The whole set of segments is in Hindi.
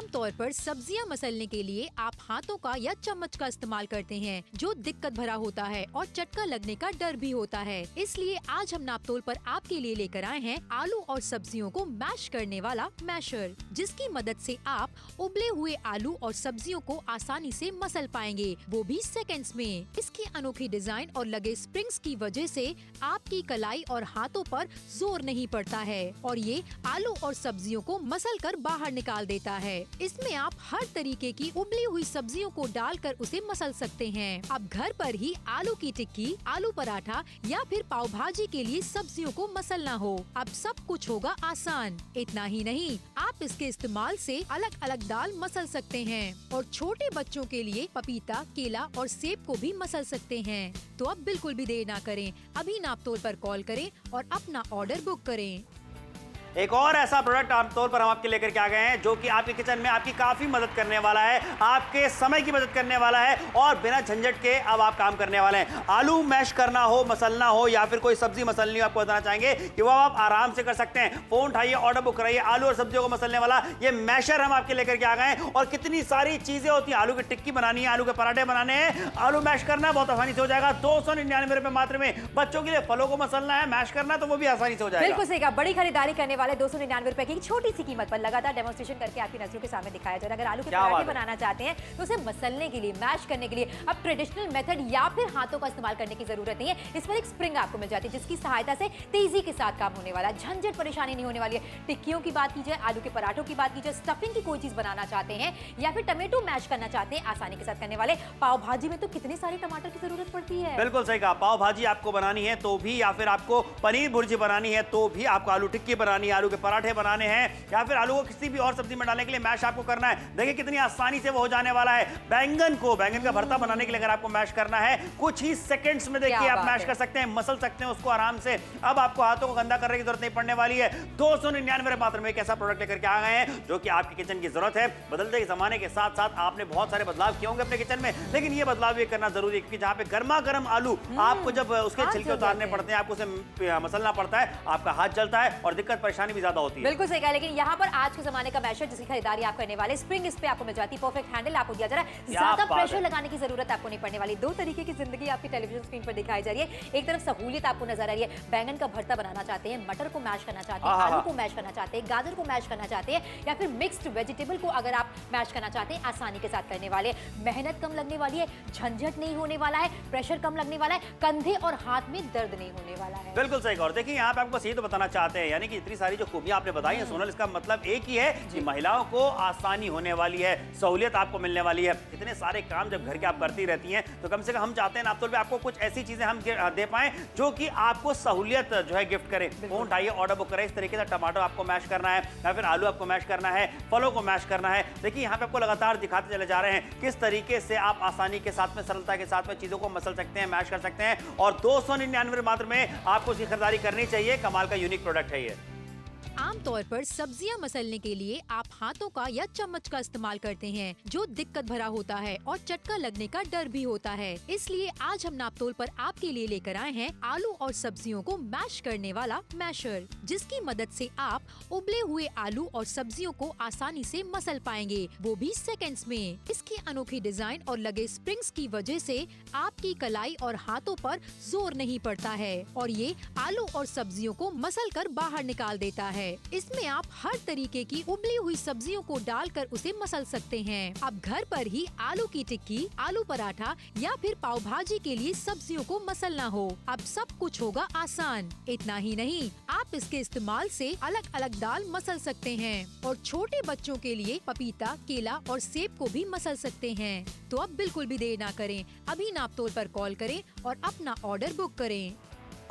आमतौर पर सब्जियां मसलने के लिए आप हाथों का या चम्मच का इस्तेमाल करते हैं, जो दिक्कत भरा होता है और चटका लगने का डर भी होता है। इसलिए आज हम नापतोल पर आपके लिए लेकर आए हैं आलू और सब्जियों को मैश करने वाला मैशर, जिसकी मदद से आप उबले हुए आलू और सब्जियों को आसानी से मसल पाएंगे, वो भी सेकंड्स में। इसकी अनोखी डिजाइन और लगे स्प्रिंग्स की वजह से आपकी कलाई और हाथों पर जोर नहीं पड़ता है और ये आलू और सब्जियों को मसल कर बाहर निकाल देता है। इसमें आप हर तरीके की उबली हुई सब्जियों को डालकर उसे मसल सकते हैं। अब घर पर ही आलू की टिक्की, आलू पराठा या फिर पाव भाजी के लिए सब्जियों को मसलना हो, अब सब कुछ होगा आसान। इतना ही नहीं, आप इसके इस्तेमाल से अलग अलग दाल मसल सकते हैं और छोटे बच्चों के लिए पपीता, केला और सेब को भी मसल सकते हैं। तो अब बिल्कुल भी देर ना करें, अभी नापतोल पर कॉल करें और अपना ऑर्डर बुक करें। एक और ऐसा प्रोडक्ट आमतौर पर हम आपके लेकर के आ गए हैं जो कि आपके किचन में आपकी काफी मदद करने वाला है, आपके समय की मदद करने वाला है और बिना झंझट के अब आप काम करने वाले हैं। आलू मैश करना हो, मसलना हो या फिर कोई सब्जी मसलनी हो, आपको बताना चाहेंगे कि वो आप आराम से कर सकते हैं। फोन उठाइए, ऑर्डर बुक कराइए। आलू और सब्जियों को मसलने वाला ये मैशर हम आपके लेकर के आ गए हैं और कितनी सारी चीजें होती हैं। आलू की टिक्की बनानी है, आलू के पराठे बनाने हैं, आलू मैश करना है, बहुत आसानी से हो जाएगा। 299 रुपए मात्र में। बच्चों के लिए फलों को मसलना है, मैश करना, तो वो भी आसानी से हो जाएगा। बिल्कुल सही कहा। बड़ी खरीदारी करने वाले 299 रुपए की छोटी सी कीमत पर लगातार डेमोन्स्ट्रेशन करके आपकी नजरों के सामने दिखाया जा रहा है। अगर आलू के पराठे बनाना चाहते हैं तो उसे मसलने के लिए, मैश करने के लिए अब ट्रेडिशनल मेथड या फिर हाथों का इस्तेमाल करने की जरूरत नहीं है। इस पर एक स्प्रिंग आपको मिल जाती है जिसकी सहायता से तेजी के साथ काम होने वाला, झंझट परेशानी नहीं होने वाली है। टिक्कियों की बात की जाए, आलू के पराठों की बात की जाए, स्टफिंग की कोई चीज बनाना चाहते हैं या फिर टमेटो मैश करना चाहते हैं, आसानी के साथ करने वाले। पाव भाजी में तो कितने सारे टमाटर की जरूरत पड़ती है। बिल्कुल सही कहा। पाव भाजी आपको बनानी है तो भी, या फिर आपको पनीर भुर्जी बनानी है तो भी, आपको आलू टिक्की बनानी है, आलू के पराठे बनाने हैं या फिर आलू को किसी भी और सब्जी में डालने के लिए मैश आपको करना है। देखिए कितनी आसानी से वो हो जाने वाला है। बैंगन का भरता बनाने के लिए अगर आपको मैश करना है, कुछ ही सेकंड्स में देखिए आप मैश कर सकते हैं, मसल सकते हैं उसको आराम से। अब आपको हाथों को गंदा करने की जरूरत नहीं पड़ने वाली है। 299 मात्र में एक ऐसा प्रोडक्ट लेकर के आ गए हैं जो कि आपकी किचन की जरूरत है। बदलते जमाने के साथ साथ आपने बहुत सारे बदलाव किए होंगे अपने किचन में, लेकिन ये बदलाव भी करना जरूरी है क्योंकि जहां पे गर्मा गर्म आलू आपको जब उसके छिलके उतारने पड़ते हैं, आपको उसे मसलना पड़ता है, आपका हाथ जलता है और दिक्कत परेशानी भी ज्यादा होती है। बिल्कुल सही कहा। लेकिन यहाँ पर आज के जमाने का मैशर जिसकी खरीदारी आप करने वाले, स्प्रिंग इस पे आपको मिल जाती है, परफेक्ट हैंडल आपको दिया जा रहा है, ज्यादा प्रेशर लगाने की जरूरत आपको नहीं पड़ने वाली। दो तरीके की जिंदगी आपकी टेलीविजन स्क्रीन पर दिखाई जा रही है। एक तरफ सहूलियत आपको नजर आ रही है, बैंगन का भरता बनाना चाहते हैं, मटर को मैश करना चाहते हैं, आलू को मैश करना चाहते हैं, गाजर को मैश करना चाहते हैं या फिर मिक्स्ड वेजिटेबल को अगर आप मैश करना चाहते हैं, आसानी के साथ करने वाले। मेहनत कम लगने वाली है, झंझट नहीं होने वाला है, प्रेशर कम लगने वाला है, कंधे और हाथ में दर्द नहीं होने वाला है। बिल्कुल सही कहा। देखिए यहाँ पे आपको बस ये तो बताना चाहते हैं, यानी कि इतनी सारी जो खूबियां आपने बताई हैं सोनल, इसका मतलब एक ही है कि महिलाओं को आसानी होने वाली है, सहूलियत आपको मिलने वाली है। इतने सारे काम जब घर के आप करती रहती हैं तो कम से कम हम चाहते हैं नापतोल पे आपको कुछ ऐसी चीजें हम दे पाएं जो कि आपको सहूलियत जो है गिफ्ट करें। फोन उठाइए, ऑर्डर बुक करें। इस तरीके से टमाटर आपको मैश करना है या फिर आलू आपको मैश करना है, फलों को मैश करना है। देखिए यहाँ पे आपको लगातार दिखाते चले जा रहे हैं किस तरीके से आप आसानी के साथ में, सरलता के साथ में चीजों को मसल सकते हैं, मैश कर सकते हैं और 299 मात्र में आपको इसकी खरीदारी करनी चाहिए। कमाल का यूनिक प्रोडक्ट है ये। आमतौर पर सब्जियां मसलने के लिए आप हाथों का या चम्मच का इस्तेमाल करते हैं, जो दिक्कत भरा होता है और चटका लगने का डर भी होता है। इसलिए आज हम नापतोल पर आपके लिए लेकर आए हैं आलू और सब्जियों को मैश करने वाला मैशर, जिसकी मदद से आप उबले हुए आलू और सब्जियों को आसानी से मसल पाएंगे, वो भी सेकंड्स में। इसकी अनोखी डिजाइन और लगे स्प्रिंग्स की वजह से आपकी कलाई और हाथों पर जोर नहीं पड़ता है और ये आलू और सब्जियों को मसल कर बाहर निकाल देता है। इसमें आप हर तरीके की उबली हुई सब्जियों को डालकर उसे मसल सकते हैं। अब घर पर ही आलू की टिक्की, आलू पराठा या फिर पाव भाजी के लिए सब्जियों को मसलना हो, अब सब कुछ होगा आसान। इतना ही नहीं, आप इसके इस्तेमाल से अलग अलग दाल मसल सकते हैं और छोटे बच्चों के लिए पपीता, केला और सेब को भी मसल सकते हैं। तो अब बिल्कुल भी देर ना करें, अभी नापतोल पर कॉल करें और अपना ऑर्डर बुक करें।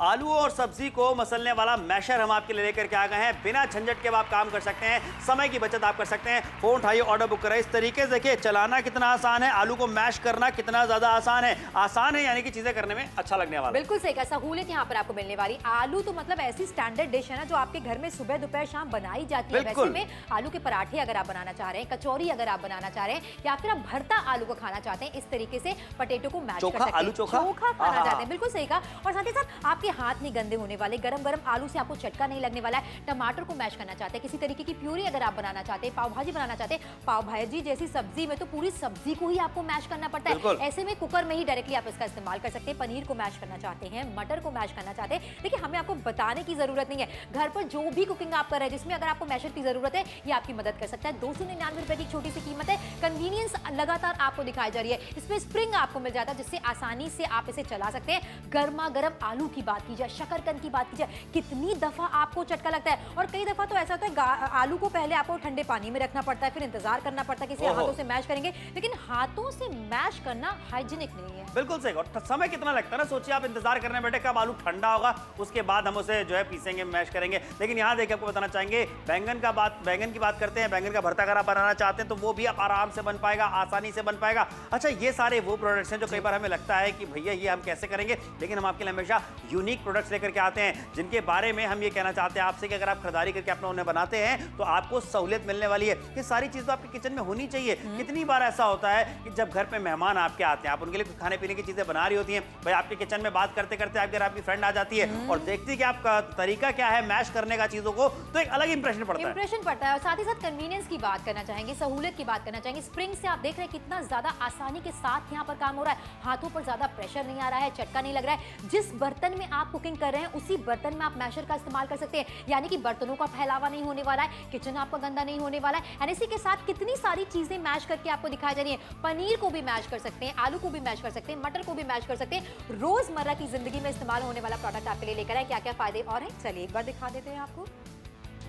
आलू और सब्जी को मसलने वाला मैशर हम आपके लिए लेकर के आ गए हैं। बिना झंझट के आप काम कर सकते हैं, समय की बचत आप कर सकते हैं। फोन उठाइए, ऑर्डर बुक करें। इस तरीके से देखिए चलाना कितना आसान है, आलू को मैश करना कितना ज्यादा आसान है। आसान है यानी कि चीजें करने में अच्छा लगने वाला। बिल्कुल सही कहा। सहूलियत यहाँ पर आपको मिलने वाली। आलू तो मतलब ऐसी स्टैंडर्ड डिश है ना जो आपके घर में सुबह दोपहर शाम बनाई जाती है। वैसे में आलू के पराठे अगर आप बनाना चाह रहे हैं, कचौरी अगर आप बनाना चाह रहे हैं या फिर आप भरता आलू को खाना चाहते हैं, इस तरीके से पटेटो को मैश कर सकते हैं, चोखा खाना चाहते हैं। बिल्कुल सही कहा। और साथ ही साथ आप आपके हाथ नहीं गंदे होने वाले, गरम गरम आलू से आपको चटका नहीं लगने वाला है। टमाटर को मैश करना चाहते हैं, किसी तरीके की प्यूरी अगर आप बनाना चाहते हैं, पाव भाजी बनाना चाहते हैं, पाव भाजी जैसी सब्जी में तो पूरी सब्जी को ही आपको मैश करना पड़ता है। ऐसे में कुकर में ही डायरेक्टली आप इसका इस्तेमाल कर सकते हैं। पनीर को मैश करना चाहते हैं, मटर को मैश करना चाहते हैं, देखिए हमें आपको बताने की जरूरत नहीं है। घर पर जो भी कुकिंग आप कर रहे हैं जिसमें अगर आपको मैशर की जरूरत है, ये आपकी मदद कर सकता है। 299 रुपए की छोटी सी कीमत है, कन्वीनियंस लगातार आपको दिखाई जा रही है। इसमें स्प्रिंग आपको मिल जाता है जिससे आसानी से आप इसे चला सकते हैं। गर्मा गर्म आलू की बात की जाए, शकरकंद की बात की जाए, कितनी दफा आपको चटका लगता है। और कई दफा तो ऐसा होता है आलू को पहले आपको ठंडे पानी में रखना पड़ता है, फिर इंतजार करना पड़ता है कि हाथों से मैश करेंगे, लेकिन हाथों से मैश करना हाइजीनिक नहीं है। बिल्कुल सही। और समय कितना लगता है ना, सोचिए आप इंतजार करने बैठे कब आलू ठंडा होगा, उसके बाद हम उसे जो है पीसेंगे, मैश करेंगे। लेकिन यहाँ देखिए आपको बताना चाहेंगे, बैंगन की बात करते हैं। बैंगन का भरता अगर आप बनाना चाहते हैं तो वो भी आप आराम से बन पाएगा, आसानी से बन पाएगा। अच्छा, ये सारे वो प्रोडक्ट्स हैं जो कई बार हमें लगता है कि भैया ये हम कैसे करेंगे, लेकिन हम आपके लिए हमेशा यूनिक प्रोडक्ट्स लेकर के आते हैं जिनके बारे में हम ये कहना चाहते हैं आपसे कि अगर आप खरीदारी करके अपना उन्हें बनाते हैं तो आपको सहूलियत मिलने वाली है। ये सारी चीज तो आपके किचन में होनी चाहिए। कितनी बार ऐसा होता है कि जब घर पे मेहमान आपके आते हैं, आप उनके लिए खाने पीने की चीजें बना रही होती हैं, भाई आपके किचन में बात करते करते आपकी फ्रेंड आ जाती है और देखती है कि आपका तरीका क्या है मैश करने का चीजों को, तो एक अलग इंप्रेशन पड़ता है। और साथ ही साथ कन्वीनियंस की बात करना चाहेंगे, सहूलियत की बात करना चाहेंगे। स्प्रिंग से आप देख रहे हैं कितना ज्यादा आसानी के साथ यहाँ पर काम हो रहा है, हाथों पर ज्यादा प्रेशर नहीं आ रहा है, चटका नहीं लग रहा है। जिस बर्तन में आप कुकिंग कर रहे हैं उसी बर्तन में आप मैशर का इस्तेमाल कर सकते हैं, यानी कि बर्तनों का फैलावा नहीं होने वाला है, किचन आपका गंदा नहीं होने वाला है। इसी के साथ कितनी सारी चीजें मैश करके आपको दिखाई जा रही है। पनीर को भी मैश कर सकते हैं, आलू को भी मैश कर सकते हैं, मटर को भी मैश कर सकते हैं। रोजमर्रा की जिंदगी में इस्तेमाल होने वाला प्रोडक्ट आपके लिए लेकर आए। क्या क्या फायदे और हैं, चलिए एक बार दिखा देते हैं आपको।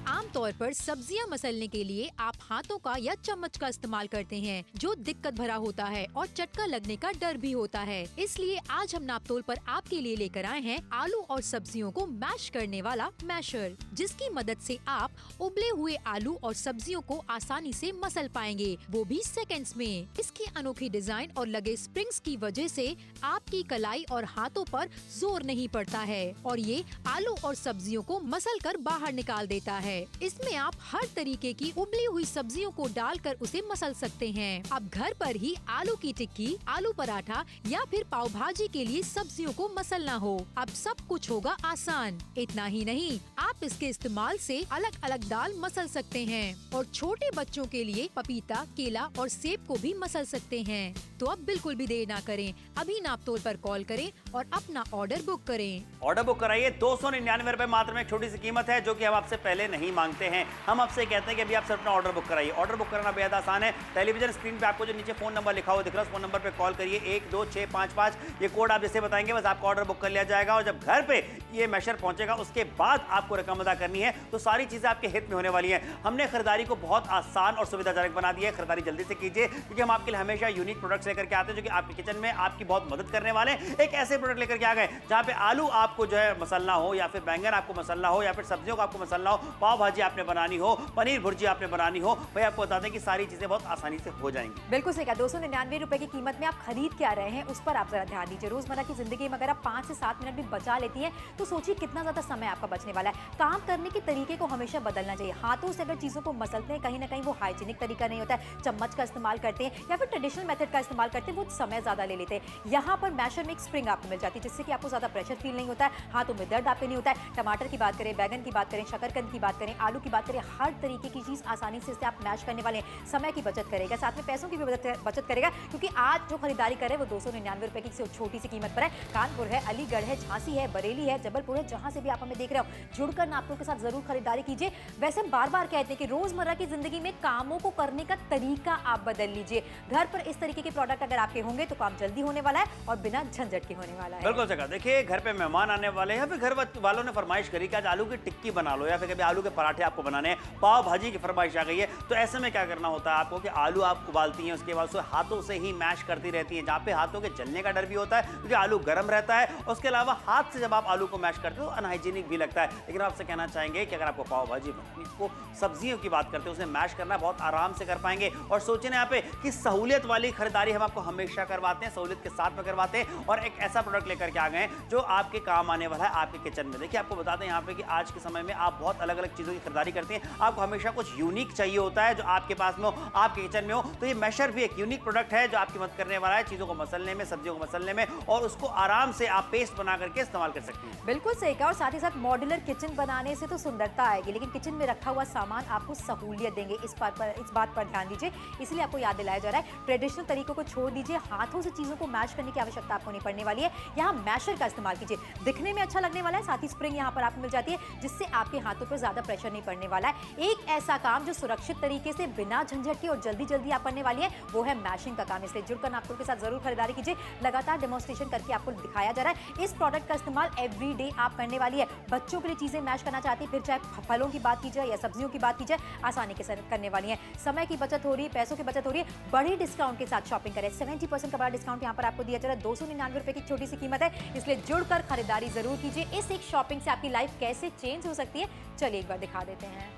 आमतौर पर सब्जियां मसलने के लिए आप हाथों का या चम्मच का इस्तेमाल करते हैं, जो दिक्कत भरा होता है और चटका लगने का डर भी होता है। इसलिए आज हम नापतोल पर आपके लिए लेकर आए हैं आलू और सब्जियों को मैश करने वाला मैशर, जिसकी मदद से आप उबले हुए आलू और सब्जियों को आसानी से मसल पाएंगे, वो भी सेकंड्स में। इसकी अनोखी डिजाइन और लगे स्प्रिंग्स की वजह से आपकी कलाई और हाथों पर जोर नहीं पड़ता है और ये आलू और सब्जियों को मसल कर बाहर निकाल देता है। इसमें आप हर तरीके की उबली हुई सब्जियों को डालकर उसे मसल सकते हैं। अब घर पर ही आलू की टिक्की, आलू पराठा या फिर पाव भाजी के लिए सब्जियों को मसलना हो, अब सब कुछ होगा आसान। इतना ही नहीं, आप इसके इस्तेमाल से अलग अलग दाल मसल सकते हैं और छोटे बच्चों के लिए पपीता, केला और सेब को भी मसल सकते हैं। तो अब बिल्कुल भी देर ना करें, अभी नापतोल पर कॉल करें और अपना ऑर्डर बुक करें। ऑर्डर बुक कराइए, 299 रुपए मात्र में एक छोटी सी कीमत है जो कि हम आपसे पहले नहीं मांगते हैं। हम आपसे कहते हैं कि अभी आप सिर्फ अपना ऑर्डर बुक कराइए। ऑर्डर बुक करना बेहद आसान है। टेलीविजन स्क्रीन पे आपको जो नीचे फोन नंबर लिखा हुआ दिख रहा है, उस फोन नंबर पे कॉल करिए 12655। ये कोड आप जैसे बताएंगे बस आपका ऑर्डर बुक कर लिया जाएगा और जब घर पे ये मैशर पहुंचेगा उसके बाद आपको रकम अदा करनी है। तो सारी चीजें आपके हित में होने वाली है। हमने खरीदारी को बहुत आसान और सुविधाजनक बना दिया है। खरीदारी जल्दी से कीजिए क्योंकि हम आपके लिए हमेशा यूनिक प्रोडक्ट्स लेकर के आते हैं जो कि आपके किचन में आपकी बहुत मदद करने वाले हैं। एक ऐसे प्रोडक्ट लेकर के आ गए जहां पे आलू आपको जो है मसलना हो या फिर बैंगन आपको मसलना हो या फिर सब्जियों को आपको मसलना हो, पाव भाजी आपने बनानी हो, पनीर भुर्जी आपने बनानी हो, भाई आपको बता दें कि सारी चीजें बहुत आसानी से हो जाएंगी। बिल्कुल सही कहा। 299 रुपए की कीमत में आप खरीद क्या रहे हैं उस पर आप जरा ध्यान दीजिए। रोजमर्रा की जिंदगी में अगर आप 5 से 7 मिनट भी बचा लेती हैं तो सोचिए कितना ज्यादा समय आपका बचने वाला है। काम करने के तरीके को हमेशा बदलना चाहिए। हाथों से अगर चीजों को मसलते हैं कहीं ना कहीं वो हाइजीनिक तरीका नहीं होता है। चम्मच का इस्तेमाल करते हैं या फिर ट्रेडिशनल मेथड का इस्तेमाल करते हैं, वो समय ज्यादा ले लेते हैं। यहाँ पर मैशर में एक स्प्रिंग आपको मिल जाती है जिससे कि आपको ज्यादा प्रेशर फील नहीं होता है, हाथों में दर्द आपके नहीं होता है। टमाटर की बात करें, बैगन की बात करें, शकरकंद की बात करें, आलू की बात करें, हर तरीके की चीज आसानी से आप मैश करने वाले हैं। समय की बचत करेगा, साथ में पैसों की भी बचत करेगा क्योंकि आज जो खरीदारी करे वो 299 रुपए की छोटी सी कीमत पर है। कानपुर है, अलीगढ़ है, झांसी है, बरेली है, जबलपुर है, जहां से भी आप हमें देख रहे हो जुड़कर नापतोल के साथ जरूर खरीदारी कीजिए। वैसे हम बार बार कहते हैं कि रोजमर्रा की जिंदगी में कामों को करने का तरीका आप बदल लीजिए। घर पर इस तरीके के प्रोडक्ट अगर आपके होंगे तो काम जल्दी होने वाला है और बिना झंझट के होने वाला है। बिल्कुल सही कहा। देखिए घर पे मेहमान आने वाले हैं, फिर घर वालों ने फरमाइश करी कि आज आलू की टिक्की बना लो या फिर कभी आलू के पराठे आपको बनाने हैं, पाव भाजी की फरमाइश आ गई है। तो ऐसे में क्या करना होता है आपको कि आलू आप उबालती हैं, उसके बाद उसे हाथों से ही मैश करती रहती हैं, जहाँ पे हाथों के जलने का डर भी होता है क्योंकि आलू गर्म रहता है। उसके अलावा हाथ से जब आप आलू को मैश करते हो अनहाइजीनिक भी लगता है। लेकिन आपसे कहना चाहेंगे कि अगर आपको पाव भाजी बनानी को सब्जियों की बात करते हो उसे मैश करना बहुत आराम से कर पाएंगे। और सोचें यहाँ पे कि सहूलियत वाली खरीदारी हम आपको हमेशा करवाते हैं, सहूलियत के साथ में करवाते हैं और एक ऐसा प्रोडक्ट लेकर के आ गए हैं जो आपके काम आने वाला है आपके किचन में। देखिए आपको बता दें यहाँ पे कि आज के समय में आप बहुत अलग अलग जब चीज़ों की खरीदारी करते हैं आपको हमेशा कुछ यूनिक चाहिए होता है जो आपके पास में हो, आपके किचन में हो। तो ये मैशर भी एक यूनिक प्रोडक्ट है जो आपकी मदद करने वाला है चीज़ों को मसलने में, सब्जियों को मसलने में, और उसको आराम से आप पेस्ट बना करके इस्तेमाल कर सकती हैं। बिल्कुल सही कहा। और साथ ही साथ मॉड्यूलर किचन बनाने से तो सुंदरता आएगी, लेकिन किचन में रखा हुआ सामान आपको सहूलियत देंगे, इस बात पर ध्यान दीजिए। इसलिए आपको याद दिलाया जा रहा है, ट्रेडिशनल तरीकों को छोड़ दीजिए, हाथों से चीज़ों को मैश करने की आवश्यकता आपको नहीं पड़ने वाली है। यहाँ मैशर का इस्तेमाल कीजिए, दिखने में अच्छा लगने वाला है, साथ ही स्प्रिंग यहाँ पर आपको मिल जाती है जिससे आपके हाथों पर ज्यादा प्रेशर नहीं पड़ने वाला है। एक ऐसा काम जो सुरक्षित तरीके से बिना झंझट के और जल्दी जल्दी आप करने वाली है वो है मैशिंग का काम। इसलिए जुड़कर नापतोल के साथ जरूर खरीदारी कीजिए। लगातार डेमोन्स्ट्रेशन करके आपको दिखाया जा रहा है। इस प्रोडक्ट का इस्तेमाल एवरीडे आप करने वाली है। बच्चों के लिए चीजें मैश करना चाहती है, फिर चाहे फलों की बात की जाए या सब्जियों की बात की जाए, आसानी के साथ करने वाली है। समय की बचत हो रही है, पैसों की बचत हो रही है। बड़ी डिस्काउंट के साथ शॉपिंग करें। 70% का बड़ा डिस्काउंट यहाँ पर आपको दिया जा रहा है। 299 रुपए की छोटी सी कीमत है, इसलिए जुड़कर खरीदारी जरूर कीजिए। इस एक शॉपिंग से आपकी लाइफ कैसे चेंज हो सकती है, चलिए एक बार दिखा देते हैं।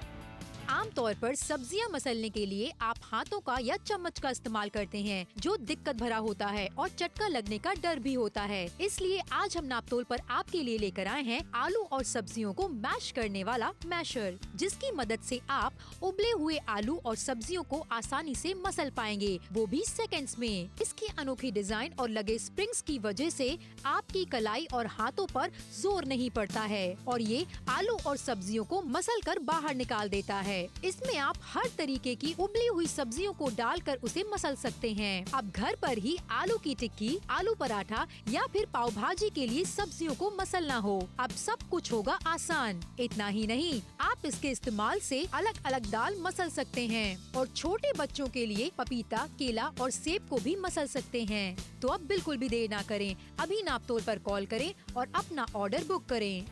आमतौर पर सब्जियां मसलने के लिए आप हाथों का या चम्मच का इस्तेमाल करते हैं जो दिक्कत भरा होता है और चटका लगने का डर भी होता है। इसलिए आज हम नापतोल पर आपके लिए लेकर आए हैं आलू और सब्जियों को मैश करने वाला मैशर, जिसकी मदद से आप उबले हुए आलू और सब्जियों को आसानी से मसल पाएंगे, वो भी सेकंड्स में। इसकी अनोखी डिजाइन और लगे स्प्रिंग्स की वजह से आपकी कलाई और हाथों पर जोर नहीं पड़ता है और ये आलू और सब्जियों को मसल कर बाहर निकाल देता है। इसमें आप हर तरीके की उबली हुई सब्जियों को डालकर उसे मसल सकते हैं। अब घर पर ही आलू की टिक्की, आलू पराठा या फिर पाव भाजी के लिए सब्जियों को मसलना हो, अब सब कुछ होगा आसान। इतना ही नहीं, आप इसके इस्तेमाल से अलग अलग दाल मसल सकते हैं और छोटे बच्चों के लिए पपीता, केला और सेब को भी मसल सकते हैं। तो अब बिल्कुल भी देर ना करें, अभी नापतोल पर कॉल करें और अपना ऑर्डर बुक करें।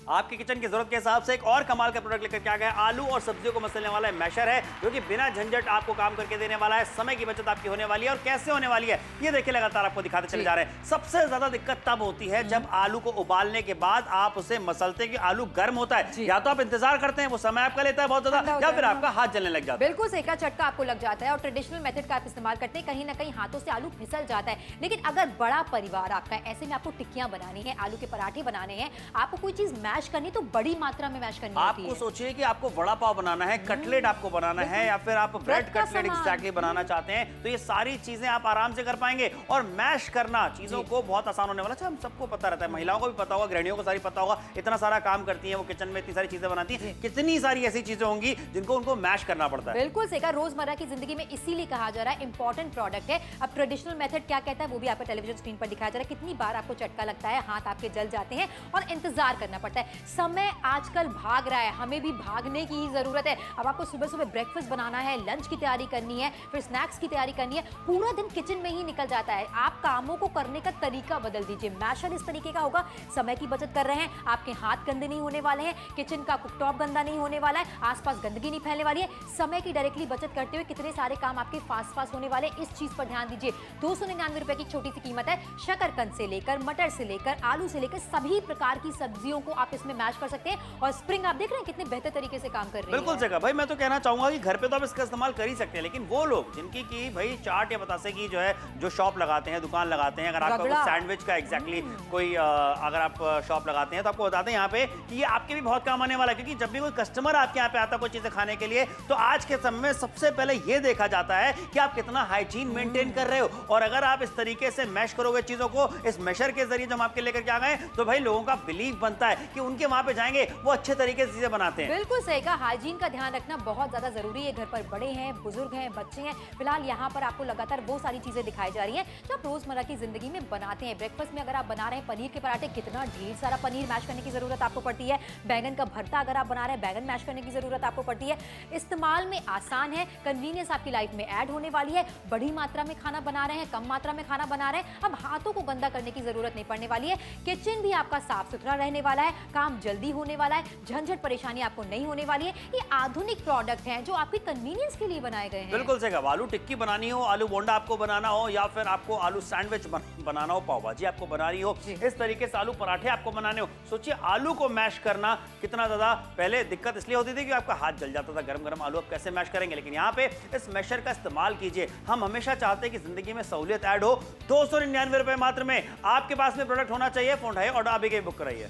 आपकी किचन की जरूरत के हिसाब से एक और कमाल का प्रोडक्ट लेकर के आ गया। आलू और सब्जियों को मसलने वाला मैशर है जो कि बिना झंझट आपको काम करके देने वाला है। समय की बचत आपकी होने वाली है। और कैसे होने वाली है ये देखिए, लगातार आपको दिखाते चले जा रहे हैं। सबसे ज्यादा दिक्कत तब होती है जब आलू को उबालने के बाद आप उसे मसलते हैं कि आलू गर्म होता है, या तो आप इंतजार करते हैं, वो समय आपका लेता है बहुत ज्यादा, या फिर आपका हाथ जलने लग जाता है। बिल्कुल सही कहा, चटका आपको लग जाता है और ट्रेडिशनल मेथड का आप इस्तेमाल करते हैं, कहीं ना कहीं हाथों से आलू फिसल जाता है। लेकिन अगर बड़ा परिवार आपका है, ऐसे में आपको टिक्कियां बनानी है, आलू के पराठे बनाने हैं, आपको कोई चीज मैश करनी तो बड़ी मात्रा में मैश करनी होती है। आपको सोचिए कि आपको वड़ा पाव बनाना है, कटलेट आपको बनाना है, या फिर आप ब्रेड कटलेट एग्जैक्टली बनाना चाहते हैं, तो ये सारी चीजें आप आराम से कर पाएंगे। और मैश करना चीजों को बहुत आसान होने वाला है। हम सबको पता रहता है, महिलाओं को भी पता होगा, गृहिणियों को सारी पता होगा, इतना सारा काम करती हैं वो किचन में, इतनी सारी चीजें बनाती हैं, कितनी सारी ऐसी चीजें होंगी जिनको उनको मैश करना पड़ता है। बिल्कुल सही कहा, रोजमर्रा की जिंदगी में इसीलिए कहा जा रहा है इंपॉर्टेंट प्रोडक्ट है। अब ट्रेडिशनल मेथड क्या कहता है वो भी आपको टेलीविजन स्क्रीन पर दिखाया जा रहा है। कितनी बार आपको चटका लगता है, हाथ आपके जल जाते हैं और इंतजार करना पड़ता है। समय आजकल भाग रहा है, हमें भी भागने की ही जरूरत है। अब आपको सुबह सुबह ब्रेकफास्ट बनाना है, लंच की तैयारी करनी है, फिर स्नैक्स की तैयारी करनी है, पूरा दिन किचन में ही निकल जाता है। आप कामों को करने का तरीका बदल दीजिए। मैशर इस तरीके का होगा, समय की बचत कर रहे हैं, आपके हाथ गंदे नहीं होने वाले हैं, किचन का कुकटॉप गंदा नहीं होने वाला है, आसपास गंदगी नहीं फैलने वाली है। समय की डायरेक्टली बचत करते हुए कितने सारे काम आपके फास्ट फास्ट होने वाले, इस चीज पर ध्यान दीजिए। 299 रुपए की छोटी सी कीमत है। शकरकंद से लेकर मटर से लेकर आलू से लेकर सभी प्रकार की सब्जियों को आप इसमें मैश कर सकते हैं। और स्प्रिंग आप देख रहे हैं कितने बेहतर तरीके से काम कर रही है। बिल्कुल जगह भाई, मैं तो कहना चाहूंगा कि घर पे तो आप इसका इस्तेमाल कर ही सकते हैं, लेकिन वो लोग जिनकी की भाई चाट या बतासे की जो है जो शॉप लगाते हैं, दुकान लगाते हैं, अगर आपका सैंडविच का एग्जैक्टली कोई अगर आप शॉप लगाते हैं तो आपको बताते हैं यहाँ पे कि ये आपके भी बहुत काम आने वाला है। क्योंकि जब भी कोई कस्टमर आपके यहाँ पे आता है कोई चीजें खाने के लिए, तो आज के समय में सबसे पहले ये देखा जाता है कि आप कितना हाइजीन मेंटेन कर रहे हो। और अगर आप इस तरीके से मैश करोगे चीजों को इस मैशर के जरिए जब आपके लेकर के आ गए, तो भाई लोगों का बिलीव बनता है कि उनके वहां पे जाएंगे वो अच्छे तरीके से चीजें बनाते हैं। बिल्कुल सही कहा, हाइजीन का ध्यान रखना बहुत ज्यादा जरूरी है। घर पर बड़े हैं, बुजुर्ग हैं, बच्चे हैं, फिलहाल यहाँ पर आपको लगातार वो सारी चीजें दिखाई जा रही हैं जो आप रोजमर्रा की जिंदगी में बनाते हैं। ब्रेकफास्ट में अगर आप बना रहे हैं पनीर के पराठे, कितना ढेर सारा पनीर मैश करने की जरूरत आपको पड़ती है। बैंगन का भरता अगर आप बना रहे हैं, बैंगन मैश करने की जरूरत आपको पड़ती है। इस्तेमाल में आसान है, कन्वीनियंस आपकी लाइफ में ऐड होने वाली है। बड़ी मात्रा में खाना बना रहे हैं, कम मात्रा में खाना बना रहे हैं, अब हाथों को गंदा करने की जरूरत नहीं पड़ने वाली है। किचन भी आपका साफ सुथरा रहने वाला है, काम जल्दी होने वाला है, झंझट परेशानी आपको नहीं होने वाली है। ये आधुनिक प्रोडक्ट हैं जो आपकी कन्वीनियंस के लिए बनाए गए हैं। बिल्कुल सही कहा, आलू टिक्की बनानी हो, आलू बोंडा आपको बनाना हो, या फिर आपको आलू सैंडविच बनाना हो, पाव भाजी आपको बनानी हो, इस तरीके से आलू पराठे आपको बनाने हो, सोचिए आलू को मैश करना कितना ज्यादा पहले दिक्कत इसलिए होती थी कि आपका हाथ जल जाता था, गरम गरम आलू आप कैसे मैश करेंगे। लेकिन यहाँ पे इस मैशर का इस्तेमाल कीजिए। हम हमेशा चाहते हैं कि जिंदगी में सहूलियत ऐड हो। 299 रुपए मात्र में आपके पास में प्रोडक्ट होना चाहिए। फोन उठाइए, ऑर्डर अभी के बुक कराइए।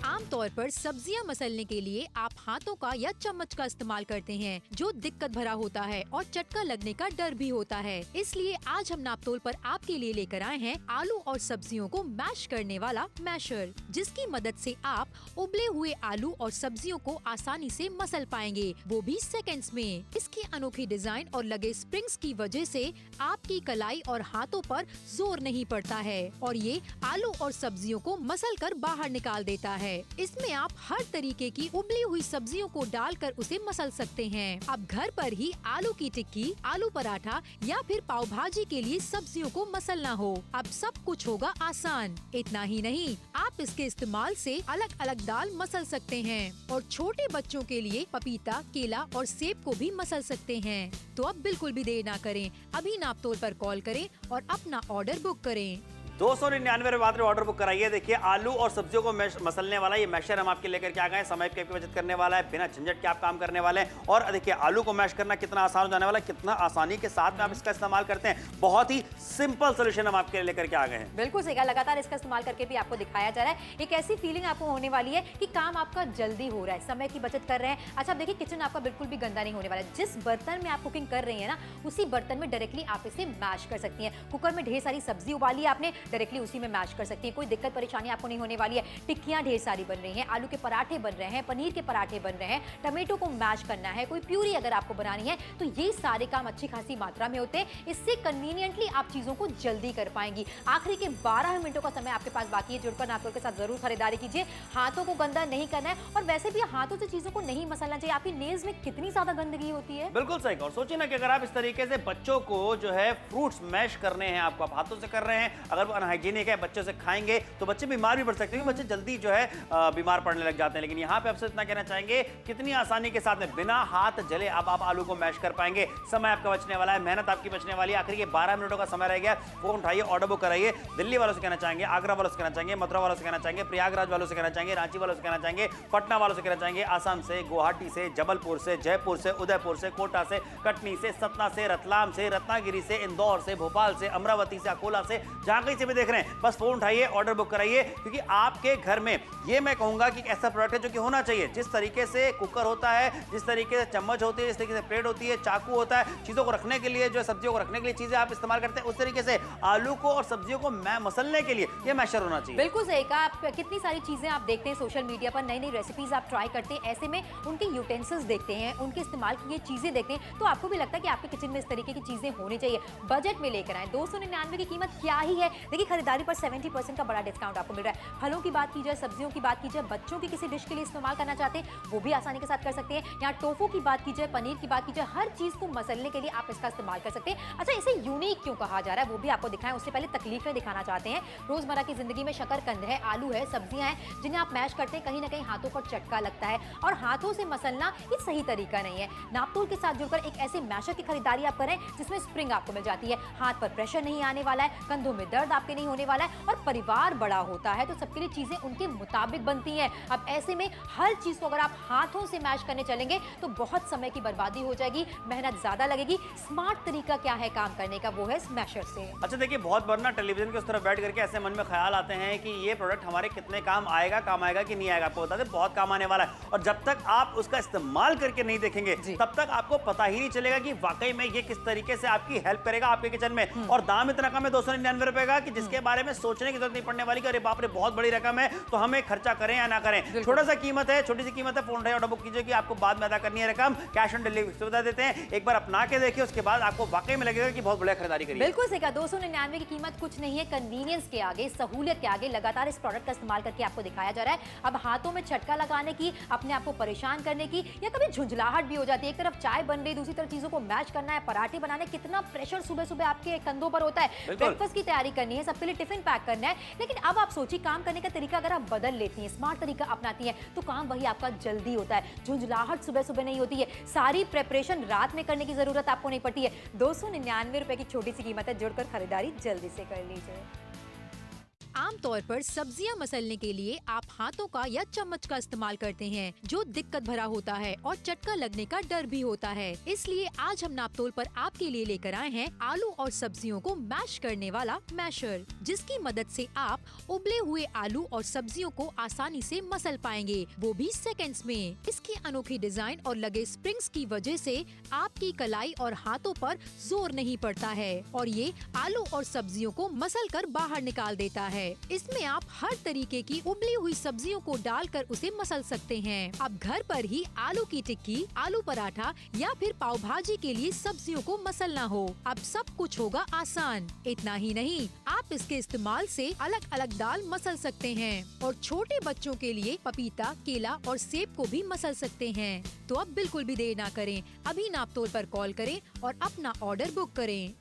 आमतौर पर सब्जियां मसलने के लिए आप हाथों का या चम्मच का इस्तेमाल करते हैं, जो दिक्कत भरा होता है और चटका लगने का डर भी होता है। इसलिए आज हम नापतोल पर आपके लिए लेकर आए हैं आलू और सब्जियों को मैश करने वाला मैशर, जिसकी मदद से आप उबले हुए आलू और सब्जियों को आसानी से मसल पाएंगे, वो भी सेकंड्स में। इसकी अनोखी डिजाइन और लगे स्प्रिंग्स की वजह से आपकी कलाई और हाथों पर जोर नहीं पड़ता है और ये आलू और सब्जियों को मसल कर बाहर निकाल देता है। इसमें आप हर तरीके की उबली हुई सब्जियों को डालकर उसे मसल सकते हैं। अब घर पर ही आलू की टिक्की, आलू पराठा या फिर पाव भाजी के लिए सब्जियों को मसलना हो, अब सब कुछ होगा आसान। इतना ही नहीं, आप इसके इस्तेमाल से अलग अलग दाल मसल सकते हैं और छोटे बच्चों के लिए पपीता, केला और सेब को भी मसल सकते हैं। तो अब बिल्कुल भी देर ना करें, अभी नापतोल पर कॉल करें और अपना ऑर्डर बुक करें। 299 रुपए में ऑर्डर बुक कराइए। देखिए आलू और सब्जियों को मसलने वाला ये मैशर हम आपके लेकर के आ गए हैं। समय की बचत करने वाला है, बिना झंझट के आप काम करने वाले हैं। और देखिए आलू को मैश करना कितना आसान हो जाने वाला है, कितना आसानी के साथ में आप इसका इस्तेमाल करते हैं। बहुत ही सिंपल सोल्यूशन हम आपके लेकर के आ गए हैं। बिल्कुल सही कहा, लगातार इसका इस्तेमाल करके भी आपको दिखाया जा रहा है। एक ऐसी फीलिंग आपको होने वाली है कि काम आपका जल्दी हो रहा है, समय की बचत कर रहे हैं। अच्छा, आप देखिए किचन आपका बिल्कुल भी गंदा नहीं होने वाला है। जिस बर्तन में आप कुकिंग कर रही है ना, उसी बर्तन में डायरेक्टली आप इसे मैश कर सकती हैं। कुकर में ढेर सारी सब्जी उबाली आपने, डायरेक्टली उसी में मैश कर सकती है। कोई दिक्कत परेशानी आपको नहीं होने वाली है। टिक्कियां ढेर सारी बन रही हैं, आलू के पराठे बन रहे हैं, पनीर के पराठे बन रहे हैं, टमाटो को मैश करना है, कोई प्यूरी अगर आपको बनानी है, तो ये सारे काम अच्छी खासी मात्रा में होते हैं। इससे कन्वीनियंटली आप चीजों को जल्दी कर पाएंगी। आखिरी के 12 मिनटों का समय आपके पास बाकी है। जुड़कर नापतोल के साथ जरूर खरीदारी कीजिए। हाथों को गंदा नहीं करना है और वैसे भी हाथों से चीजों को नहीं मसलना चाहिए। आपकी नेल्स में कितनी ज्यादा गंदगी होती है। बिल्कुल सही। और सोचिए ना कि अगर आप इस तरीके से बच्चों को जो है फ्रूट्स मैश करने हैं, आपको आप हाथों से कर रहे हैं, अगर वो अनहाइजीनिक है, बच्चों से खाएंगे तो बच्चे बीमार भी पड़ सकते हैं। बच्चे जल्दी जो है बीमार पड़ने लग जाते हैं। लेकिन यहाँ पे आपसे इतना कहना चाहेंगे, कितनी आसानी के साथ में बिना हाथ जले अब आप आलू को मैश कर पाएंगे। समय आपका बचने वाला है, मेहनत आपकी बचने वाली है। आखिर के 12 मिनटों का समय रह गया। फोन उठाइए, ऑर्डर बुक कराइए। दिल्ली वालों से कहना चाहेंगे, आगरा वालों से कहना चाहेंगे, मथुरा वालों से कहना चाहेंगे, प्रयागराज वालों से कहना चाहेंगे, रांची वालों से कहना चाहेंगे, पटना वालों से कहना चाहेंगे, आसाम से, गुवाहाटी से, जबलपुर से, जयपुर से, उदयपुर से, कोटा से, कटनी से, सतना से, रतलाम से, रत्नागिरी से, इंदौर से, भोपाल से, अमरावती से, अकोला से, जहां कहीं से भी देख रहे हैं, बस फोन उठाइए, ऑर्डर बुक कराइए। क्योंकि आपके घर में ये मैं कहूंगा कि ऐसा प्रोडक्ट है जो कि होना चाहिए। जिस तरीके से कुकर होता है, जिस तरीके से चम्मच होती है, जिस तरीके से प्लेट होती है, चाकू होता है, चीजों को रखने के लिए, जो सब्जियों को रखने के लिए चीजें आप इस्तेमाल करते हैं, उस तरीके से आलू को और सब्जियों को मसलने के लिए ये मैशर होना चाहिए। बिल्कुल सही कहा। आप कितनी सारी चीजें आप देखते हैं सोशल मीडिया पर, नई नई रेसिपीज आप ट्राई करते हैं, ऐसे में उनके यूटेंसिल्स देखते हैं, उनके इस्तेमाल की ये चीजें देखते हैं, तो आपको भी लगता है कि आपके किचन में इस तरीके की चीजें होनी चाहिए। बजट में लेकर आए। 299 की कीमत क्या ही है। देखिए खरीदारी पर 70% का बड़ा डिस्काउंट आपको मिल रहा है। फलों की बात की जाए, सब्जियों की बात की जाए, बच्चों की किसी डिश के लिए इस्तेमाल करना चाहते हैं, वो भी आसानी के साथ कर सकते हैं। यहाँ टोफू की बात की जाए, पनीर की बात की जाए, हर चीज को मसलने के लिए आप इसका इस्तेमाल कर सकते हैं। अच्छा, इसे यूनिक क्यों कहा जा रहा है वो भी आपको दिखाएं, उससे पहले तकलीफें दिखाना चाहते हैं। रोजमर्रा की जिंदगी में शकरकंद है, आलू है, सब्जियां हैं, जिन्हें आप मैश करते हैं, कहीं ना कहीं हाथों पर चटका लगता है और हाथों से मसलना ये सही तरीका नहीं है। नापतोल के साथ जुड़कर एक ऐसे मैशर की खरीदारी आप करें जिसमें स्प्रिंग आपको मिल जाती है, हाथ पर प्रेशर नहीं आने वाला है, कंधों में दर्द आपके नहीं होने वाला है और परिवार बड़ा होता है तो सबके लिए चीजें उनके मुताबिक बनती हैं। अब ऐसे में हर चीज को अगर आप हाथों से मैश करने चलेंगे तो बहुत समय की बर्बादी हो जाएगी, मेहनत ज्यादा लगेगी। स्मार्ट तरीका क्या है काम करने का, वो है स्मैशर से। अच्छा देखिए, बहुत बार ना टेलीविजन के उस तरफ बैठ करके ऐसे मन में ख्याल आते हैं कि ये प्रोडक्ट हमारे कितने काम आएगा कि नहीं आएगा। आपको बता दें बहुत काम आने वाला है और जब तक आप उसका इस्तेमाल करके नहीं देखेंगे तब तक आपको पता ही नहीं चलेगा कि वाकई में ये किस तरीके से आपकी हेल्प करेगा आपके किचन में। और दाम इतना कम है 299 रुपए का कि जिसके बारे में सोचने की जरूरत नहीं पड़ने वाली कि अरे बाप रे बहुत बड़ी रकम है तो हमें खर्चा करें या ना करें। छोटा सा कीमत है, छोटी सी कीमत है। फोन उठाइए, ऑर्डर बुक कीजिए कि आपको बाद में अदा करनी है रकम। कैश ऑन डिलीवरी सुविधा देते हैं। एक बार अपना के देखिए, उसके बाद आपको वाकई में लगेगा कि बहुत बढ़िया खरीदारी करी। बिल्कुल सही कहा। 299 की कीमत कुछ नहीं है, कन्वीनियंस के आगे, सहूलियत के आगे। लगातार इस प्रोडक्ट का इस्तेमाल करके आपको दिखाया जा रहा है। अब हाथों में छटका लगाने की, अपने आप को परेशान करने की या कभी झुंझलाहट भी हो जाती है। एक तरफ चाय बन रही, दूसरी तरफ चीजों को मैश करना है, पराठे बनाने, कितना प्रेशर सुबह सुबह आपके कंधों पर होता है। ब्रेकफास्ट की तैयारी करनी है, सबके लिए टिफिन पैक करना है। लेकिन अब आप सोचिए, काम करने का तरीका अगर आप बदल लेती हैं, स्मार्ट तरीका अपनाती हैं, तो काम वही आपका जल्दी होता है। झुंझलाहट सुबह सुबह नहीं होती है, सारी प्रेपरेशन रात में करने की जरूरत आपको नहीं पड़ती है। 299 रुपए की छोटी सी कीमत है, जुड़कर खरीदारी जल्दी से कर लीजिए। आमतौर पर सब्जियां मसलने के लिए आप हाथों का या चम्मच का इस्तेमाल करते हैं, जो दिक्कत भरा होता है और चटका लगने का डर भी होता है। इसलिए आज हम नापतोल पर आपके लिए लेकर आए हैं आलू और सब्जियों को मैश करने वाला मैशर, जिसकी मदद से आप उबले हुए आलू और सब्जियों को आसानी से मसल पाएंगे, वो भी सेकंड्स में। इसकी अनोखी डिजाइन और लगे स्प्रिंग्स की वजह से आपकी कलाई और हाथों पर जोर नहीं पड़ता है और ये आलू और सब्जियों को मसल कर बाहर निकाल देता है। इसमें आप हर तरीके की उबली हुई सब्जियों को डालकर उसे मसल सकते हैं। अब घर पर ही आलू की टिक्की, आलू पराठा या फिर पाव भाजी के लिए सब्जियों को मसलना हो, अब सब कुछ होगा आसान। इतना ही नहीं, आप इसके इस्तेमाल से अलग अलग दाल मसल सकते हैं और छोटे बच्चों के लिए पपीता, केला और सेब को भी मसल सकते हैं। तो अब बिल्कुल भी देर ना करें, अभी नापतोल पर कॉल करें और अपना ऑर्डर बुक करें।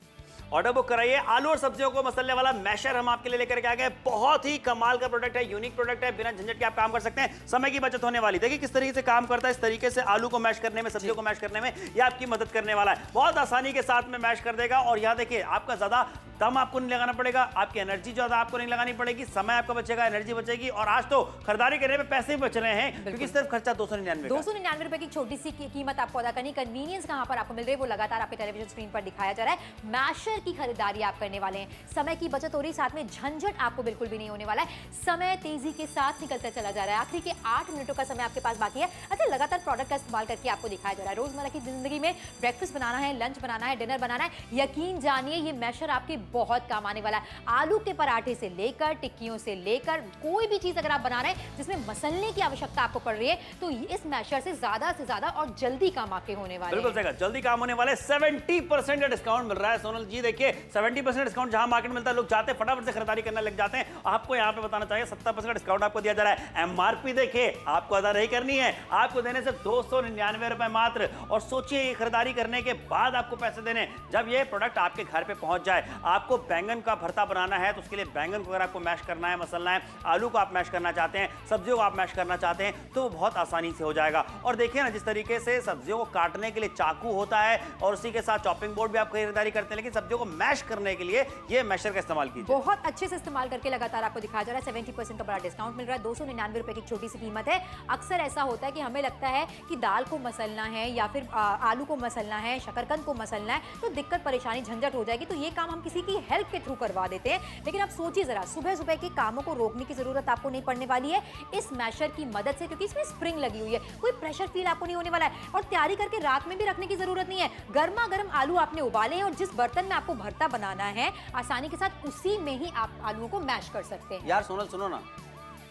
ऑर्डर बुक कराइए। आलू और सब्जियों को मसलने वाला मैशर हम आपके लिए लेकर के आ गए। बहुत ही कमाल का प्रोडक्ट है, यूनिक प्रोडक्ट है, बिना झंझट के आप काम कर सकते हैं, समय की बचत होने वाली। देखिए किस तरीके से काम करता है। इस तरीके से आलू को मैश करने में, सब्जियों को मैश करने में ये आपकी मदद करने वाला है। बहुत आसानी के साथ में मैश कर देगा। और यहाँ देखिए, आपका ज्यादा दम आपको नहीं लगाना पड़ेगा, आपकी एनर्जी ज्यादा आपको नहीं लगानी पड़ेगी, समय आपका बचेगा, एनर्जी बचेगी। और आज तो खरीदारी करने में पैसे भी बच रहे हैं, क्योंकि सिर्फ खर्चा 299 रुपए की छोटी सी कीमत आपको अदा करनी। कन्वीनियंस कहां पर आपको मिल रही है वो लगातार आपके टेलीविजन स्क्रीन पर दिखाया जा रहा है। मैशर की खरीदारी आप करने वाले हैं, समय की बचत हो रही, साथ में झंझट आपको बिल्कुल भी नहीं होने वाला है। समय तेजी के साथ निकलता चला जा रहा है। आखिरी के 8 मिनटों का समय आपके पास बाकी है। अच्छा, लगातार प्रोडक्ट का इस्तेमाल करके आपको दिखाया जा रहा है। रोजमर्रा की जिंदगी में ब्रेकफास्ट बनाना है, लंच बनाना है, डिनर बनाना है, यकीन जानिए ये मैशर आपके बहुत काम आने वाला है। आलू के पराठे से लेकर टिक्कियों से लेकर कोई भी चीज अगर आप बना रहे हैं जिसमें मसलने की आवश्यकता आपको पड़ रही है, तो इस मैशर से ज्यादा और जल्दी काम आपके होने वाले हैं। बिल्कुल जल्दी काम होने वाले। 70% का डिस्काउंट मिल रहा है सोनल जी। देखिए 70% डिस्काउंट जहां मार्केट मिलता है, लोग जाते हैं फटाफट से खरीदारी करने लग जाते हैं। आपको यहां पे बताना चाहिए 70% डिस्काउंट आपको दिया जा रहा है। एमआरपी देखिए, आपको अदा नहीं करनी है, आपको देने सिर्फ 299 रुपए मात्र। और सोचिए, ये खरीदारी करने के बाद आपको पैसे देने, जब ये प्रोडक्ट आपके घर पे पहुंच जाए। आपको बैंगन का भरता बनाना है तो उसके लिए बैंगन को अगर आपको मैश करना है, मसलना है, आलू को आप मैश करना चाहते हैं, सब्जियों को आप मैश करना चाहते हैं, तो बहुत आसानी से हो जाएगा। और देखिए ना, जिस तरीके से सब्जियों को काटने के लिए चाकू होता है और उसी के साथ चॉपिंग बोर्ड भी आप खरीदारी करते हैं, लेकिन सब्जियों को मैश करने के लिए ये मैशर का इस्तेमाल कीजिए। बहुत अच्छे से इस्तेमाल करके लगातार आपको दिखाया जा रहा है। 70% का बड़ा डिस्काउंट मिल रहा है। 299 रुपए की छोटी सी कीमत है। अक्सर ऐसा होता है कि हमें लगता है कि दाल को मसलना है या फिर आलू को मसलना है, शकरकंद को मसलना है, तो दिक्कत परेशानी झंझट हो जाएगी, तो ये काम हम किसी की हेल्प के थ्रू करवा देते हैं। लेकिन आप सोचिए जरा, सुबह के कामों को रोकने की जरूरत आपको नहीं पड़ने वाली है इस मैशर की मदद से, क्योंकि इसमें स्प्रिंग लगी हुई है, कोई प्रेशर फील आपको नहीं होने वाला है। और तैयारी करके रात में भी रखने की जरूरत नहीं है। गर्मा गर्म आलू आपने उबाले हैं और जिस बर्तन में आपको भरता बनाना है, आसानी के साथ उसी में ही आप आलूओं को मैश कर सकते हैं। यार सोनल सुनो ना,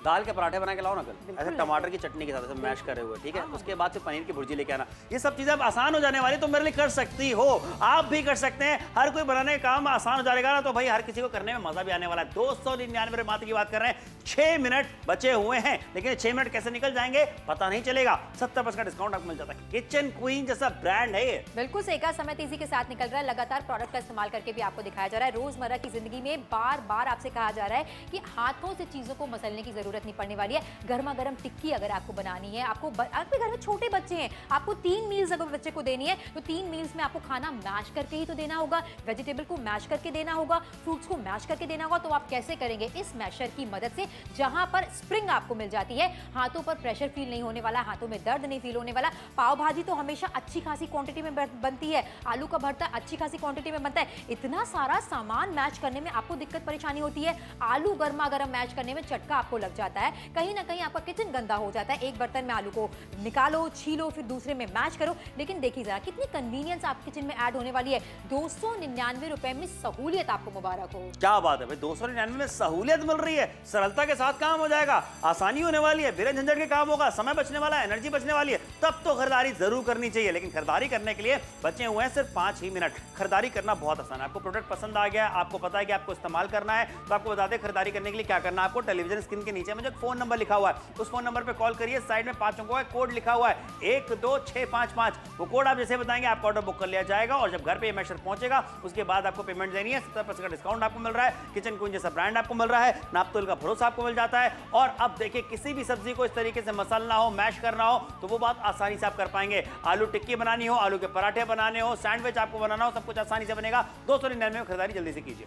दाल के पराठे बना के लाओ ना कल, ऐसे टमाटर की चटनी के साथ ऐसे मैश करे हुए, ठीक है। उसके बाद से पनीर की भुर्जी लेके आना। ये सब चीजें अब आसान हो जाने वाली, तो मेरे लिए कर सकती हो, आप भी कर सकते हैं। हर कोई बनाने का काम आसान हो जाएगा ना, तो भाई हर किसी को करने में मजा भी आने वाला है। 299 मात्र की बात कर रहे हैं। 6 मिनट बचे हुए हैं, लेकिन 6 मिनट कैसे निकल जाएंगे पता नहीं चलेगा। 70% का डिस्काउंट आपको मिल जाता है। किचन क्वीन जैसा ब्रांड है ये। बिल्कुल सही कहा, समय तेजी के साथ निकल रहा है। लगातार प्रोडक्ट का इस्तेमाल करके भी आपको दिखाया जा रहा है। रोजमर्रा की जिंदगी में बार बार आपसे कहा जा रहा है कि हाथों से चीजों को मसलने की जरूरत नहीं पड़ने वाली है। गर्मा गर्म टिक्की अगर आपको बनानी है, आपके घर में छोटे बच्चे हैं, आपको 3 मील्स अगर बच्चे को देनी है, तो 3 मील्स में आपको खाना मैश करके ही तो देना होगा, वेजिटेबल को मैश करके देना होगा, फ्रूट्स को मैश करके देना होगा। तो आप कैसे करेंगे? इस मैशर की मदद से, जहां पर स्प्रिंग आपको मिल जाती है, हाथों पर प्रेशर फील नहीं होने वाला, हाथों में दर्द नहीं फील होने वाला। पाव भाजी तो हमेशा अच्छी खासी क्वांटिटी में बनती है, आलू का भरता अच्छी खासी क्वांटिटी में बनता है। इतना सारा सामान मैच करने में आपको दिक्कत परेशानी होती है, आलू गर्मा गर्म मैच करने में झटका आपको लग जाता है, कहीं ना कहीं आपका किचन गंदा हो जाता है। एक बर्तन में आलू को निकालो, छीलो, फिर दूसरे में मैच करो। लेकिन देखिए जरा कितनी कन्वीनियंस आपके किचन में ऐड होने वाली है। 299 रुपए में सहूलियत आपको मुबारक हो। क्या बात है भाई, 299 में सहूलियत मिल रही है, सरलता के साथ काम हो जाएगा, आसानी होने वाली है, बिना झंझट के काम होगा, समय बचने वाला है, एनर्जी बचने वाली है। तब तो खरीदारी जरूर करनी चाहिए। लेकिन खरीदारी करने के लिए बचे हुए हैं सिर्फ 5 ही मिनट। खरीदारी करना बहुत आसान है। आपको प्रोडक्ट पसंद आ गया, आपको पता है कि आपको इस्तेमाल करना है, तो आपको बता दें खरीदारी करने के लिए क्या करना है। आपको टेलीविजन स्क्रीन के नीचे में जो फोन नंबर लिखा हुआ है, उस फोन नंबर पे कॉल करिए। साइड में 5 अंकों का कोड लिखा हुआ है 12655। वो कोड आप जैसे बताएंगे आपका ऑर्डर बुक कर लिया जाएगा। और जब घर पे ये मैशर पहुंचेगा, उसके बाद आपको पेमेंट देनी है। 70% का डिस्काउंट आपको मिल रहा है, किचन क्वीन जैसा ब्रांड आपको मिल रहा है, नापतोल का भरोसा आपको मिल जाता है। और अब देखिए, किसी भी सब्जी को इस तरीके से मसलना हो, मैश करना हो, तो वो बात आसानी से आप कर पाएंगे। आलू टिक्की बनानी हो, आलू के पराठे बनाने हो, सैंडविच आपको बनाना हो, सब कुछ आसानी से बनेगा। 299 में खरीदारी जल्दी से कीजिए।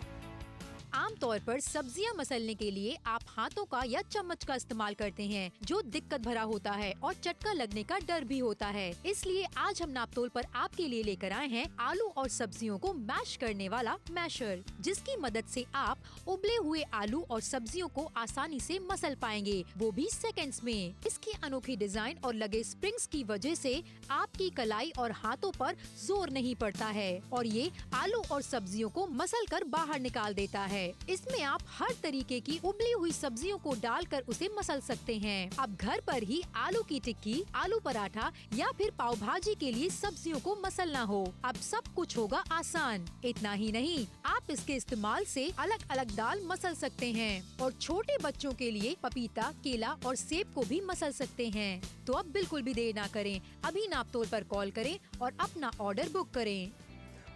आमतौर पर सब्जियां मसलने के लिए आप हाथों का या चम्मच का इस्तेमाल करते हैं, जो दिक्कत भरा होता है और चटका लगने का डर भी होता है। इसलिए आज हम नापतोल पर आपके लिए लेकर आए हैं आलू और सब्जियों को मैश करने वाला मैशर, जिसकी मदद से आप उबले हुए आलू और सब्जियों को आसानी से मसल पाएंगे, वो भी सेकंड्स में। इसकी अनोखी डिजाइन और लगे स्प्रिंग्स की वजह से आपकी कलाई और हाथों पर जोर नहीं पड़ता है और ये आलू और सब्जियों को मसल कर बाहर निकाल देता है। इसमें आप हर तरीके की उबली हुई सब्जियों को डालकर उसे मसल सकते हैं। अब घर पर ही आलू की टिक्की, आलू पराठा या फिर पाव भाजी के लिए सब्जियों को मसलना हो, अब सब कुछ होगा आसान। इतना ही नहीं, आप इसके इस्तेमाल से अलग अलग दाल मसल सकते हैं और छोटे बच्चों के लिए पपीता, केला और सेब को भी मसल सकते हैं। तो अब बिल्कुल भी देर ना करें, अभी नापतोल पर कॉल करें और अपना ऑर्डर बुक करें।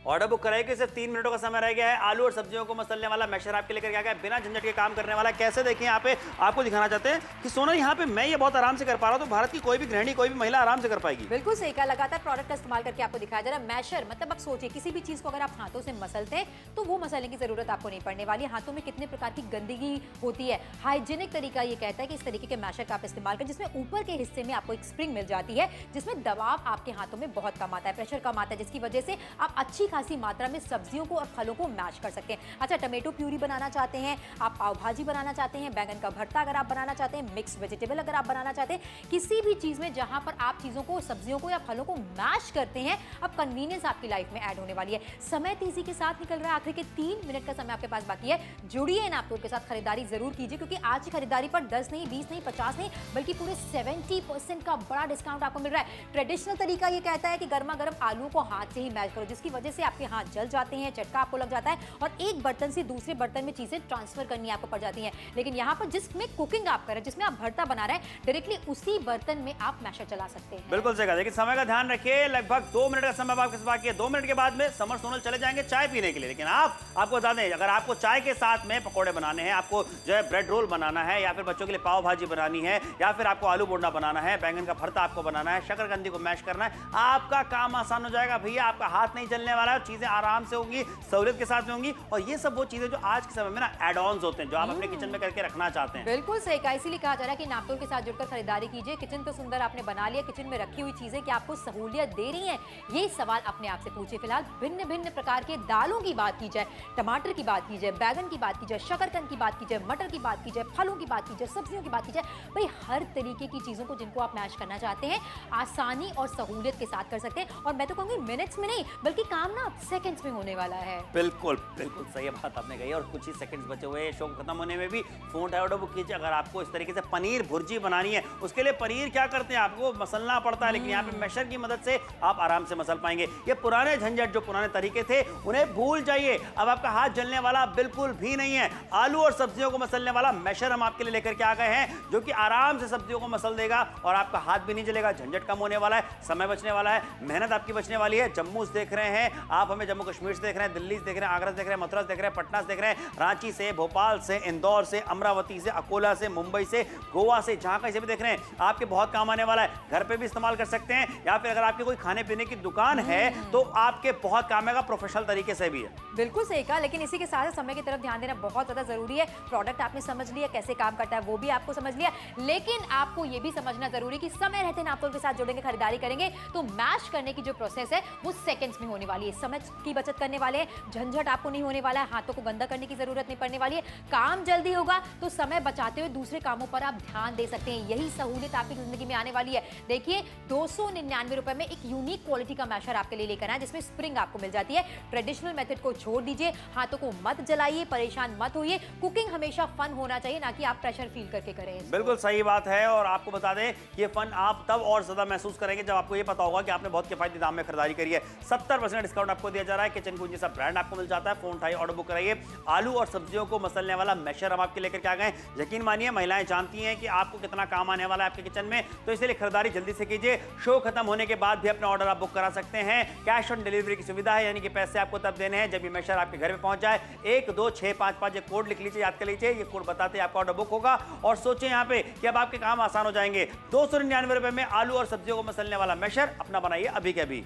ऑर्डर बुक कराइए कि सिर्फ 3 मिनटों का समय रह गया है। आलू और सब्जियों को मसलने वाला मैशर आपके लेकर गया है, बिना झंझट के काम करने वाला। कैसे देखें यहाँ पे आपको दिखाना चाहते हैं कि सोना यहाँ पे मैं ये बहुत आराम से कर पा रहा हूँ, तो भारत की कोई भी गृहिणी, कोई भी महिला आराम से कर पाएगी। बिल्कुल सही कहा, लगातार प्रोडक्ट का इस्तेमाल करके आपको दिखाया जा रहा है। मैशर मतलब आप सोचिए, किसी भी चीज को अगर आप हाथों से मसलते हैं तो वो मसलने की जरूरत आपको नहीं पड़ने वाली। हाथों में कितने प्रकार की गंदगी होती है। हाइजीनिक तरीका ये कहता है कि इस तरीके के मैशर का आप इस्तेमाल करें, जिसमें ऊपर के हिस्से में आपको एक स्प्रिंग मिल जाती है, जिसमें दबाव आपके हाथों में बहुत कम आता है, प्रेशर कम आता है, जिसकी वजह से आप अच्छी खासी मात्रा में सब्जियों को और फलों को मैश कर सकते हैं। अच्छा, टमेटो प्यूरी बनाना चाहते हैं आप, पाव भाजी बनाना चाहते हैं, बैंगन का भरता अगर आप बनाना चाहते हैं, मिक्स वेजिटेबल अगर आप बनाना चाहते हैं, किसी भी चीज में जहां पर आप चीजों को, सब्जियों को या फलों को मैश करते हैं, अब कन्वीनियंस आपकी लाइफ में ऐड होने वाली है। समय तेजी के साथ निकल रहा है, आखिर के 3 मिनट का समय आपके पास बाकी है। जुड़िए नापतोल के साथ, खरीदारी जरूर कीजिए, क्योंकि आज की खरीदारी पर 10 नहीं, 20 नहीं, 50 नहीं, बल्कि पूरे 70% का बड़ा डिस्काउंट आपको मिल रहा है। ट्रेडिशनल तरीका ये कहता है कि गर्मा गर्म आलू को हाथ से ही मैश करो, जिसकी वजह से आपके हाथ जल जाते हैं, चटका आपको लग जाता है और एक बर्तन से दूसरे बर्तन में चीजें ट्रांसफर करनी आपको पड़ जाती हैं। लेकिन यहाँ पर जिसमें कुकिंग आप कर रहे हैं, जिसमें आप भरता बना रहे हैं, डायरेक्टली उसी बर्तन में आप मैशर चला सकते हैं। बिल्कुल सही कहा। लेकिन समय का ध्यान रखिए, लगभग 2 मिनट का समय आपके पास बाकी है। 2 मिनट के बाद में समर सोनल चले जाएंगे चाय पीने के लिए। लेकिन आपको बता दें, अगर आपको चाय के साथ में पकौड़े बनाने हैं, आपको जो है ब्रेड रोल बनाना है, या फिर बच्चों के लिए पाव भाजी बनानी है, या फिर आपको आलू बोंडा बनाना है, बैंगन का भरता आपको बनाना है, शकरकंदी को मैश करना है, आपका काम आसान हो जाएगा भैया। आपका हाथ नहीं चलने वाला है, चीजें आराम से होंगी, सहूलियत के साथ में होंगी। और ये सब वो चीजें जो आज के समय में ना एड ऑन्स होते हैं, जो आप अपने किचन में करके रखना चाहते हैं। बिल्कुल सही कहा, इसीलिए कहा जा रहा है कि नापतोल के साथ जुड़कर खरीदारी कीजिए। किचन तो सुंदर आपने बना लिया, किचन में रखी हुई चीजें क्या आपको सहूलियत दे रही हैं, ये सवाल अपने आप से पूछिए। फिलहाल भिन्न भिन्न प्रकार के दालों की बात की जाए, टमाटर की बात की जाए, बैगन की बात की जाए, शकरकंद की बात की जाए, मटर की बात की जाए, फलों की बात की जाए, सब्जियों की बात की जाए, भाई हर तरीके की चीजों को जिनको आप मैश करना चाहते हैं, आसानी और सहूलियत के साथ कर सकते हैं। और मैं तो कहूंगी मिनट्स में नहीं, बल्कि काम ना सेकंड्स में होने वाला है। बिल्कुल बिल्कुल सही बात आपने कही। और कुछ ही सेकंड्स बचे हुए शो खत्म होने में भी, फोन उठाए ऑर्डर बुक कीजिए। अगर आपको इस तरीके से पनीर भुर्जी बनानी है, उसके लिए पनीर क्या करते हैं, आपको मसलना पड़ता है, लेकिन यहाँ पे मैशर की मदद से आप आराम से मसल पाएंगे। ये पुराने झंझट, जो पुराने तरीके थे, उन्हें भूल जाइए। अब आपका हाथ जलने वाला बिल्कुल भी नहीं है। आलू और सब्जियों को मसलने वाला मैशर हम आपके लिए लेकर के आ गए हैं, जो कि आराम से सब्जियों को मसल देगा और आपका हाथ भी नहीं जलेगा, झंझट कम होने वाला है, समय बचने वाला है, मेहनत आपकी बचने वाली है। जम्मू से देख रहे हैं आप हमें, जम्मू कश्मीर से देख रहे हैं, दिल्ली से देख रहे हैं, आगरा से देख रहे हैं, मथुरा से देख रहे हैं, पटना से देख रहे हैं, रांची से, भोपाल से, इंदौर से, अमरावती से, अकोला से, मुंबई से, गोवा से, जहां कहीं से भी देख रहे हैं, आपके बहुत काम आने वाला है। घर पे भी इस्तेमाल कर सकते हैं, या फिर अगर आपकी कोई खाने पीने की दुकान है तो आपके बहुत काम आएगा, प्रोफेशनल तरीके से भी है। बिल्कुल सही कहा, लेकिन इसी के साथ समय की तरफ ध्यान देना बहुत ज्यादा जरूरी है। प्रोडक्ट आपने समझ लिया, कैसे काम करता है वो भी आपको समझ लिया, लेकिन आपको ये भी समझना जरूरी कि समय रहते नापतोल के साथ जुड़ेंगे, खरीदारी करेंगे, तो मैश करने की जो प्रोसेस है वो सेकंड्स में होने वाली है। समय की बचत करने वाले हैं, झंझट आपको नहीं होने वाला है, हाथों को गंदा करने की जरूरत नहीं पड़ने वाली है, काम जल्दी होगा, तो समय बचाते हुए दूसरे कामों पर आप ध्यान दे सकते हैं। यही सहूलियत आपकी जिंदगी में आने वाली है। देखिए, 299 रुपए में एक यूनिक क्वालिटी का मैशर आपके लिए लेकर आए, जिसमें स्प्रिंग आपको मिल जाती है। ट्रेडिशनल मेथड को छोड़ दीजिए, हाथों को मत जलाइए, परेशान मत होइए। कुकिंग हमेशा फन होना चाहिए, ना कि आप प्रेशर फील करके करें। बिल्कुल सही बात है। और आपको बता दें, ये फन आप तब और ज्यादा महसूस करेंगे जब आपको ये पता होगा कि आपने बहुत किफायती दाम में खरीदारी करी है। 70% डिस्काउंट आपको दिया जा रहा है। किचन कुंजी सा ब्रांड आपको मिल जाता है। फोन उठाइए, ऑर्डर बुक कराइए। आलू और सब्जियों को मसलने वाला मैशर हम आपके लेकर के आ गए। यकीन मानिए, महिलाएं जानती हैं कि आपको कितना काम आने वाला है आपके किचन में, तो इसलिए खरीदारी जल्दी से कीजिए। शो खत्म होने के बाद भी अपना ऑर्डर आप बुक करा सकते हैं। कैश ऑन डिलीवरी की सुविधा है, यानी कि पैसे आपको तब देने हैं जब ये मैशर आपके घर पे पहुंच जाए। 126555 ये कोड लिख लीजिए, याद कर लीजिए। ये कोड बताते आपका ऑर्डर बुक होगा। और सोचें यहाँ पे कि अब आपके काम आसान हो जाएंगे। 299 रुपए में आलू और सब्जियों को मसलने वाला मैशर अपना बनाइए अभी के अभी।